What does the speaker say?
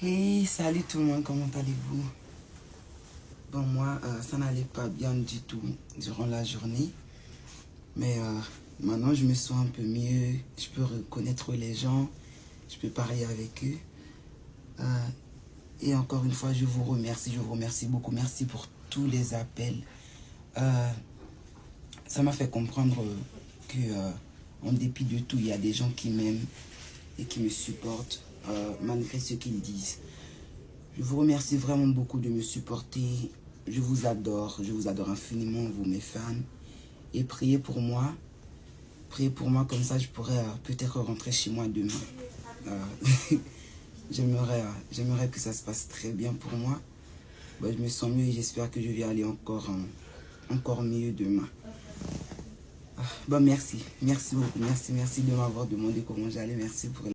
Hey, salut tout le monde, comment allez-vous? Bon, moi, ça n'allait pas bien du tout durant la journée. Mais maintenant, je me sens un peu mieux. Je peux reconnaître les gens. Je peux parler avec eux. Et encore une fois, je vous remercie beaucoup. Merci pour tous les appels. Ça m'a fait comprendre que, en dépit de tout, il y a des gens qui m'aiment et qui me supportent malgré ce qu'ils disent. Je vous remercie vraiment beaucoup de me supporter. Je vous adore infiniment, vous mes fans. Et priez pour moi. Priez pour moi, comme ça je pourrais peut-être rentrer chez moi demain. J'aimerais que ça se passe très bien pour moi. Je me sens mieux et j'espère que je vais aller encore mieux demain. Merci beaucoup, merci de m'avoir demandé comment j'allais. Merci pour